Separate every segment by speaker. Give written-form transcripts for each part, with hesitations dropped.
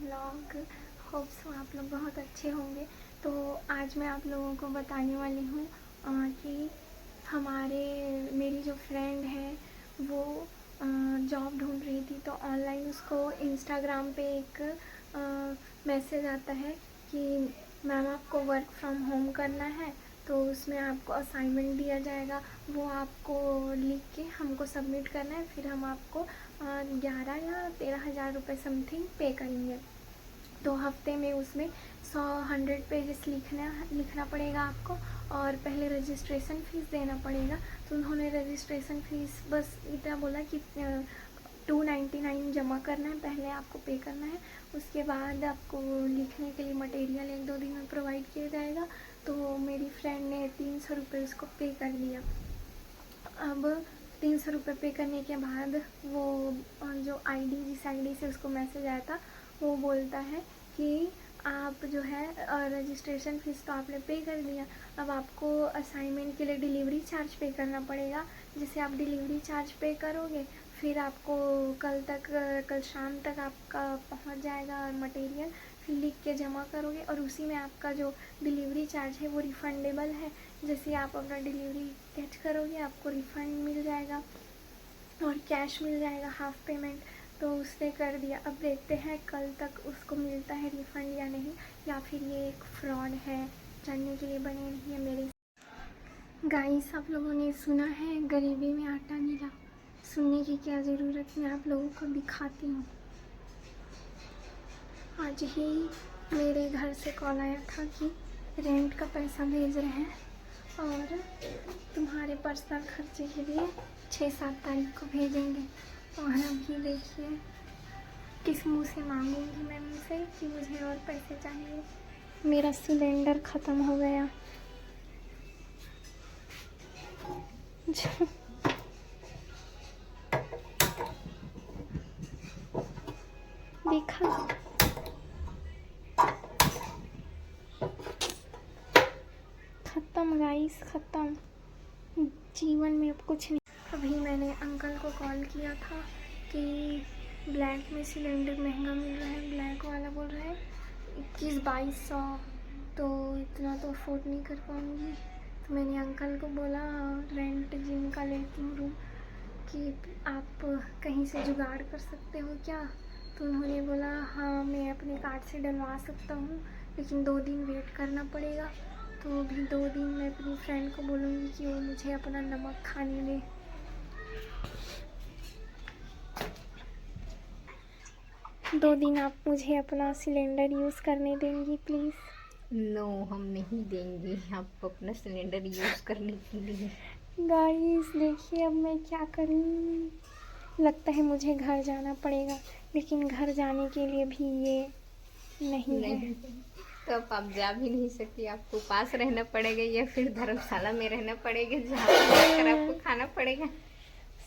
Speaker 1: Vlog. Hope so आप लोग बहुत अच्छे होंगे। तो आज मैं आप लोगों को बताने वाली हूँ कि मेरी जो फ्रेंड है वो जॉब ढूंढ रही थी। तो ऑनलाइन उसको इंस्टाग्राम पे एक मैसेज आता है कि मैम आपको वर्क फ्रॉम होम करना है, तो उसमें आपको असाइनमेंट दिया जाएगा, वो आपको लिख के हमको सबमिट करना है, फिर हम आपको 11 या 13,000 रुपये समथिंग पे करेंगे। तो हफ्ते में उसमें 100 पेजेस लिखना पड़ेगा आपको, और पहले रजिस्ट्रेशन फ़ीस देना पड़ेगा। तो उन्होंने रजिस्ट्रेशन फ़ीस बस इतना बोला कि 299 जमा करना है, पहले आपको पे करना है। उसके बाद आपको लिखने के लिए मटेरियल 1-2 दिन में प्रोवाइड किया जाएगा। तो मेरी फ्रेंड ने 300 रुपये उसको पे कर दिया। अब 300 रुपये पे करने के बाद वो जो आईडी, जिस आईडी से उसको मैसेज आया था, वो बोलता है कि आप जो है रजिस्ट्रेशन फ़ीस तो आपने पे कर दिया, अब आपको असाइनमेंट के लिए डिलीवरी चार्ज पे करना पड़ेगा। जैसे आप डिलीवरी चार्ज पे करोगे, फिर आपको कल शाम तक आपका पहुंच जाएगा मटेरियल, फिर लिख के जमा करोगे, और उसी में आपका जो डिलीवरी चार्ज है वो रिफ़ंडेबल है। जैसे आप अपना डिलीवरी कैच करोगे, आपको रिफ़ंड मिल जाएगा और कैश मिल जाएगा, हाफ़ पेमेंट। तो उसने कर दिया। अब देखते हैं कल तक उसको मिलता है रिफ़ंड या नहीं, या फिर ये एक फ्रॉड है। जानने के लिए बने रहिए मेरे। गाइस, आप लोगों ने सुना है गरीबी में आटा गिरा। सुनने की क्या ज़रूरत, मैं आप लोगों को दिखाती हूँ। आज ही मेरे घर से कॉल आया था कि रेंट का पैसा भेज रहे हैं और तुम्हारे पर्सनल खर्चे के लिए 6-7 तारीख को भेजेंगे। और अभी देखिए किस मुंह से मांगूंगी मैं उनसे कि मुझे और पैसे चाहिए। मेरा सिलेंडर ख़त्म हो गया। देखा, ख़त्म गाइस, ख़त्म। जीवन में अब कुछ नहीं। अभी मैंने अंकल को कॉल किया था कि ब्लैक में सिलेंडर महंगा मिल रहा है। ब्लैक वाला बोल रहा है 21-2200, तो इतना तो अफोर्ड नहीं कर पाऊँगी। तो मैंने अंकल को बोला रेंट जिनका लेती हूँ रूम, कि आप कहीं से जुगाड़ कर सकते हो क्या? तो उन्होंने बोला हाँ, मैं अपने कार्ड से डलवा सकता हूँ, लेकिन 2 दिन वेट करना पड़ेगा। तो अभी 2 दिन मैं अपनी फ्रेंड को बोलूँगी कि वो मुझे अपना नमक खाने दे। 2 दिन आप मुझे अपना सिलेंडर यूज़ करने देंगी प्लीज़?
Speaker 2: नो, हम नहीं देंगे आपको अपना सिलेंडर यूज़ करने के लिए।
Speaker 1: गाइस देखिए, अब मैं क्या करूँ। लगता है मुझे घर जाना पड़ेगा, लेकिन घर जाने के लिए भी ये नहीं है।
Speaker 2: तो अब आप जा भी नहीं सकती, आपको पास रहना पड़ेगा या फिर धर्मशाला में रहना पड़ेगा, जहाँ पर रहकर आपको खाना पड़ेगा।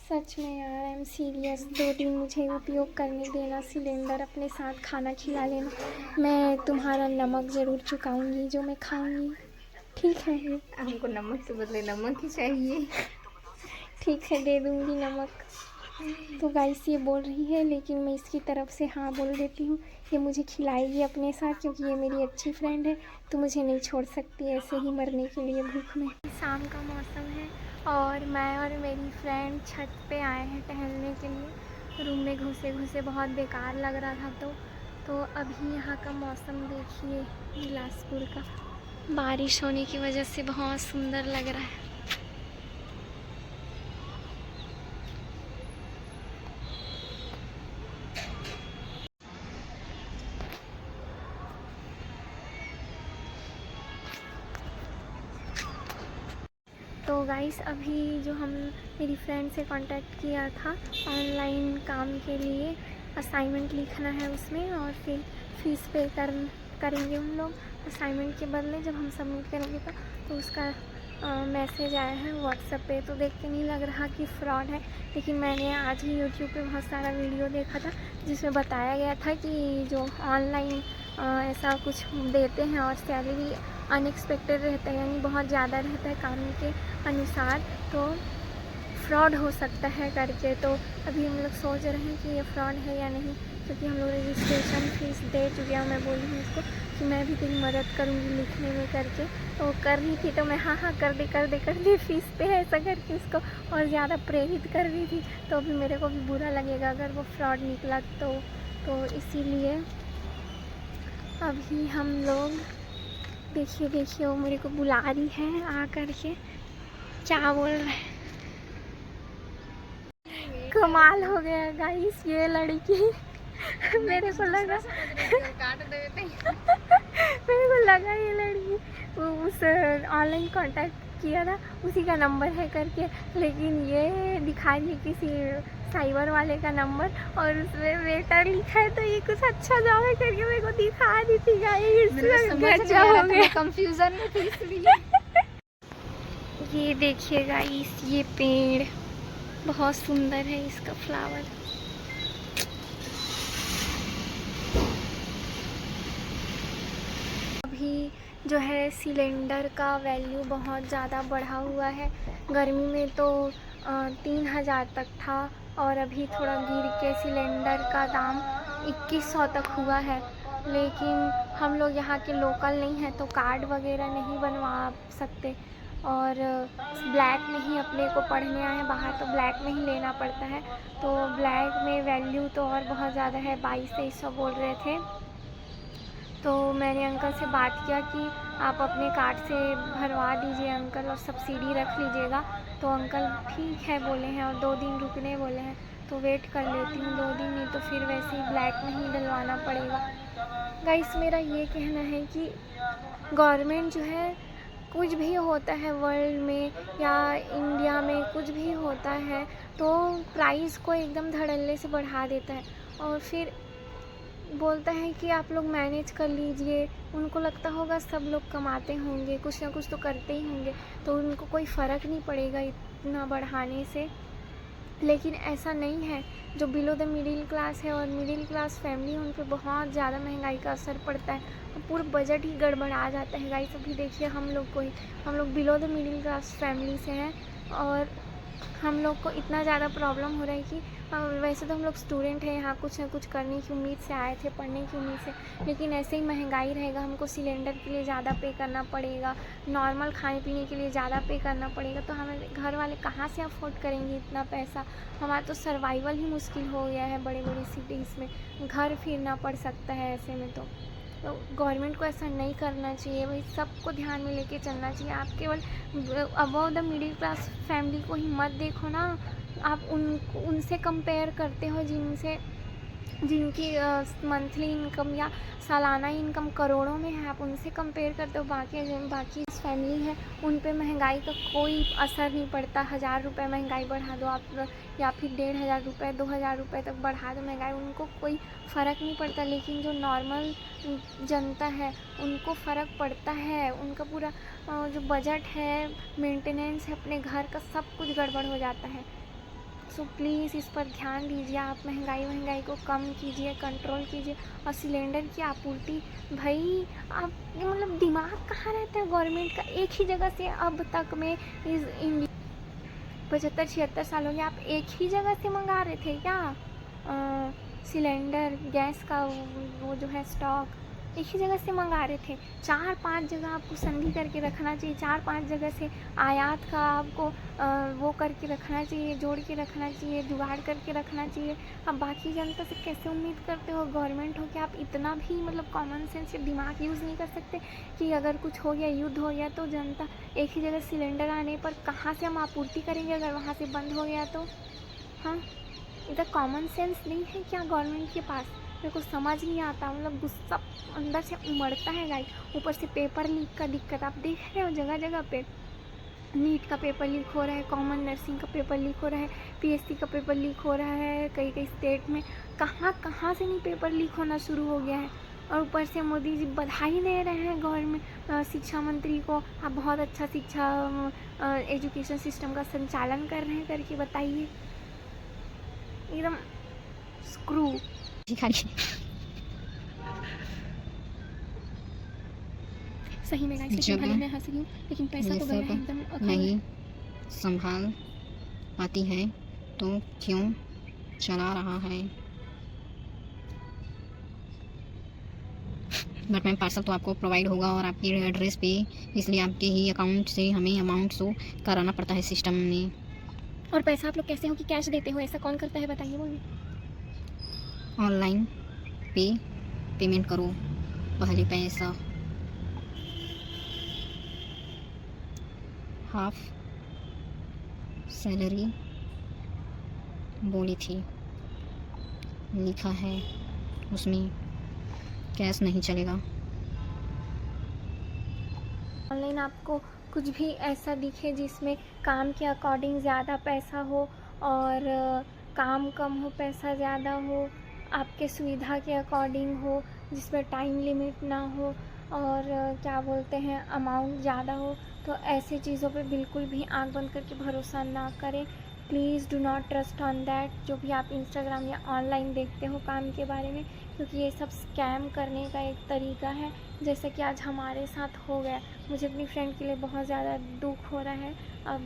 Speaker 1: सच में यार, आई एम सीरियस। 2 दिन मुझे उपयोग करने देना सिलेंडर, अपने साथ खाना खिला लेना। मैं तुम्हारा नमक ज़रूर चुकाऊंगी जो मैं खाऊंगी, ठीक है?
Speaker 2: हमको नमक के बदले नमक ही चाहिए।
Speaker 1: ठीक है, दे दूंगी नमक। तो गाइस ये बोल रही है, लेकिन मैं इसकी तरफ से हाँ बोल देती हूँ। ये मुझे खिलाएगी अपने साथ, क्योंकि ये मेरी अच्छी फ्रेंड है, तो मुझे नहीं छोड़ सकती ऐसे ही मरने के लिए भूख में। शाम का मौसम है और मैं और मेरी फ्रेंड छत पे आए हैं टहलने के लिए। रूम में घुसे घुसे बहुत बेकार लग रहा था, तो अभी यहाँ का मौसम देखिए, बिलासपुर का बारिश होने की वजह से बहुत सुंदर लग रहा है। तो गाइस, अभी जो हम मेरी फ्रेंड से कांटेक्ट किया था ऑनलाइन काम के लिए, असाइनमेंट लिखना है उसमें, और फिर फीस पे करेंगे उन लोग असाइनमेंट के बदले जब हम सबमिट करेंगे। तो उसका मैसेज आया है व्हाट्सएप पे। तो देख के नहीं लग रहा कि फ्रॉड है, लेकिन मैंने आज ही यूट्यूब पे बहुत सारा वीडियो देखा था जिसमें बताया गया था कि जो ऑनलाइन ऐसा कुछ देते हैं और सैलरी अनएक्सपेक्टेड रहता है, यानी बहुत ज़्यादा रहता है काम के अनुसार, तो फ्रॉड हो सकता है करके। तो अभी हम लोग सोच रहे हैं कि ये फ्रॉड है या नहीं, क्योंकि हम लोग रजिस्ट्रेशन फीस दे चुके हैं। मैं बोली हूँ उसको कि मैं भी तेरी मदद करूँगी लिखने में करके, तो वो कर रही थी, तो मैं हाँ कर दे फीस पे ऐसा करके उसको और ज़्यादा प्रेरित कर रही थी। तो अभी मेरे को भी बुरा लगेगा अगर वो फ्रॉड निकला तो इसीलिए अभी हम लोग देखिए वो मेरे को बुला रही है आ करके, क्या बोल रहे हैं। कमाल हो गया गाइस ये लड़की मेरे को लगा मेरे को लगा ये लड़की वो उस ऑनलाइन कांटेक्ट किया था उसी का नंबर है करके, लेकिन ये दिखा रही है किसी साइबर वाले का नंबर और उसमें वेटर लिखा है, तो ये कुछ अच्छा जॉब है करके मेरे को दिखा रही थी गाइस।
Speaker 2: कंफ्यूजन में थी इसलिए।
Speaker 1: ये देखिए गाइस ये पेड़ बहुत सुंदर है, इसका फ्लावर। अभी जो है सिलेंडर का वैल्यू बहुत ज़्यादा बढ़ा हुआ है। गर्मी में तो 3000 तक था और अभी थोड़ा गिर के सिलेंडर का दाम 2100 तक हुआ है। लेकिन हम लोग यहाँ के लोकल नहीं हैं तो कार्ड वगैरह नहीं बनवा सकते और ब्लैक में ही अपने को पढ़ने आए हैं बाहर, तो ब्लैक में ही लेना पड़ता है। तो ब्लैक में वैल्यू तो और बहुत ज़्यादा है, 2200 बोल रहे थे। तो मैंने अंकल से बात किया कि आप अपने कार्ड से भरवा दीजिए अंकल और सब्सिडी रख लीजिएगा, तो अंकल ठीक है बोले हैं और 2 दिन रुकने बोले हैं, तो वेट कर लेती हूँ 2 दिन, नहीं तो फिर वैसे ही ब्लैक में ही डलवाना पड़ेगा। गाइस मेरा ये कहना है कि गवर्नमेंट जो है कुछ भी होता है वर्ल्ड में या इंडिया में कुछ भी होता है तो प्राइस को एकदम धड़ल्ले से बढ़ा देता है और फिर बोलता है कि आप लोग मैनेज कर लीजिए। उनको लगता होगा सब लोग कमाते होंगे, कुछ ना कुछ तो करते ही होंगे, तो उनको कोई फ़र्क नहीं पड़ेगा इतना बढ़ाने से। लेकिन ऐसा नहीं है, जो बिलो द मिडिल क्लास है और मिडिल क्लास फैमिली है उन पर बहुत ज़्यादा महंगाई का असर पड़ता है, पूरा बजट ही गड़बड़ा जाता है गाइस। अभी देखिए हम लोग below the middle class family से हैं और हम लोग को इतना ज़्यादा प्रॉब्लम हो रहा है कि वैसे तो हम लोग स्टूडेंट हैं, यहाँ कुछ ना कुछ करने की उम्मीद से आए थे, पढ़ने की उम्मीद से, लेकिन ऐसे ही महंगाई रहेगा, हमको सिलेंडर के लिए ज़्यादा पे करना पड़ेगा, नॉर्मल खाने पीने के लिए ज़्यादा पे करना पड़ेगा, तो हमें घर वाले कहाँ से अफोर्ड करेंगे इतना पैसा। हमारा तो सर्वाइवल ही मुश्किल हो गया है बड़े बड़े सिटीज़ में, घर फिरना पड़ सकता है ऐसे में। तो गवर्नमेंट को ऐसा नहीं करना चाहिए, भाई सबको ध्यान में लेके चलना चाहिए। आप केवल above the middle class family को ही मत देखो ना, आप उनसे कंपेयर करते हो जिनकी मंथली इनकम या सालाना इनकम करोड़ों में है, आप उनसे कंपेयर करते हो। बाकी फैमिली है उन पे महंगाई का कोई असर नहीं पड़ता। 1000 रुपये महंगाई बढ़ा दो आप या फिर 1500 रुपये 2000 रुपये तक बढ़ा दो महंगाई, उनको कोई फ़र्क नहीं पड़ता। लेकिन जो नॉर्मल जनता है उनको फ़र्क पड़ता है, उनका पूरा जो बजट है, मेंटेनेंस है अपने घर का, सब कुछ गड़बड़ हो जाता है। सो प्लीज़ इस पर ध्यान दीजिए, आप महंगाई को कम कीजिए, कंट्रोल कीजिए। और सिलेंडर की आपूर्ति, भाई आप मतलब दिमाग कहाँ रहता है गवर्नमेंट का, एक ही जगह से अब तक में इस इंडिया 75-76 साल हो गए, आप एक ही जगह से मंगा रहे थे क्या सिलेंडर गैस का वो जो है स्टॉक, एक ही जगह से मंगा रहे थे। 4-5 जगह आपको संधि करके रखना चाहिए, 4-5 जगह से आयात का आपको वो करके रखना चाहिए, जोड़ के रखना चाहिए, जुगाड़ करके रखना चाहिए। अब बाकी जनता से कैसे उम्मीद करते हो, गवर्नमेंट हो कि आप इतना भी मतलब कॉमन सेंस या दिमाग यूज़ नहीं कर सकते कि अगर कुछ हो गया, युद्ध हो गया, तो जनता एक ही जगह सिलेंडर आने पर कहाँ से हम आपूर्ति करेंगे अगर वहाँ से बंद हो गया तो। हाँ, इधर कॉमन सेंस नहीं है क्या गवर्नमेंट के पास? मेरे को समझ नहीं आता, मतलब गुस्सा अंदर से उमड़ता है गाइस। ऊपर से पेपर लीक का दिक्कत आप देख रहे हो, जगह जगह पे नीट का पेपर लीक हो रहा है, कॉमन नर्सिंग का पेपर लीक हो रहा है, पीएससी का पेपर लीक हो रहा है, कई कई स्टेट में कहाँ से नहीं पेपर लीक होना शुरू हो गया है। और ऊपर से मोदी जी बधाई दे रहे हैं गवर्नमेंट शिक्षा मंत्री को, आप बहुत अच्छा शिक्षा एजुकेशन सिस्टम का संचालन कर रहे हैं करके, बताइए एकदम स्क्रू। सही में गाइस, लेकिन भले मैं हंस रही हूँ लेकिन पैसा तो गया है एकदम।
Speaker 2: नहीं संभाल पाती है तो क्यों चला रहा है
Speaker 3: बट मैम पार्सल तो आपको प्रोवाइड होगा और आपकी एड्रेस पे, इसलिए आपके ही अकाउंट से हमें अमाउंट शो कराना पड़ता है सिस्टम में।
Speaker 1: और पैसा आप लोग कैसे हो कि कैश देते हो, ऐसा कौन करता है बताइए मुझे।
Speaker 3: ऑनलाइन पेमेंट करो पहले पैसा, हाफ सैलरी बोली थी, लिखा है उसमें कैश नहीं चलेगा।
Speaker 1: ऑनलाइन आपको कुछ भी ऐसा दिखे जिसमें काम के अकॉर्डिंग ज़्यादा पैसा हो और काम कम हो पैसा ज़्यादा हो, आपके सुविधा के अकॉर्डिंग हो, जिसमें टाइम लिमिट ना हो और क्या बोलते हैं अमाउंट ज़्यादा हो, तो ऐसी चीज़ों पे बिल्कुल भी आँख बंद करके भरोसा ना करें। Please do not trust on that, जो भी आप इंस्टाग्राम या ऑनलाइन देखते हो काम के बारे में, क्योंकि ये सब स्कैम करने का एक तरीका है, जैसे कि आज हमारे साथ हो गया। मुझे अपनी फ्रेंड के लिए बहुत ज़्यादा दुख हो रहा है। अब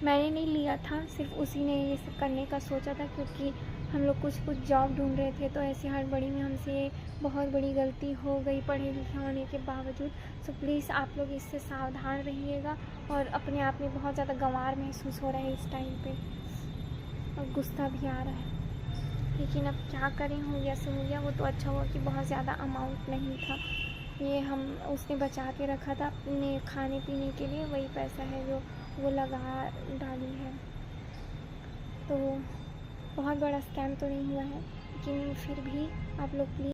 Speaker 1: मैंने नहीं लिया था, सिर्फ उसी ने ये सब करने का सोचा था, क्योंकि हम लोग कुछ जॉब ढूंढ रहे थे, तो ऐसी हड़बड़ी में हमसे बहुत बड़ी गलती हो गई पढ़े लिखे होने के बावजूद। सो प्लीज़ आप लोग इससे सावधान रहिएगा। और अपने आप में बहुत ज़्यादा गंवार महसूस हो रहा है इस टाइम पे, और गुस्सा भी आ रहा है, लेकिन अब क्या करें, हो गया सो हो गया। वो तो अच्छा हुआ कि बहुत ज़्यादा अमाउंट नहीं था, ये हम उसने बचा के रखा था अपने खाने पीने के लिए, वही पैसा है जो वो लगा डाली है। तो बहुत बड़ा स्कैम तो नहीं हुआ है, लेकिन फिर भी आप लोग प्लीज़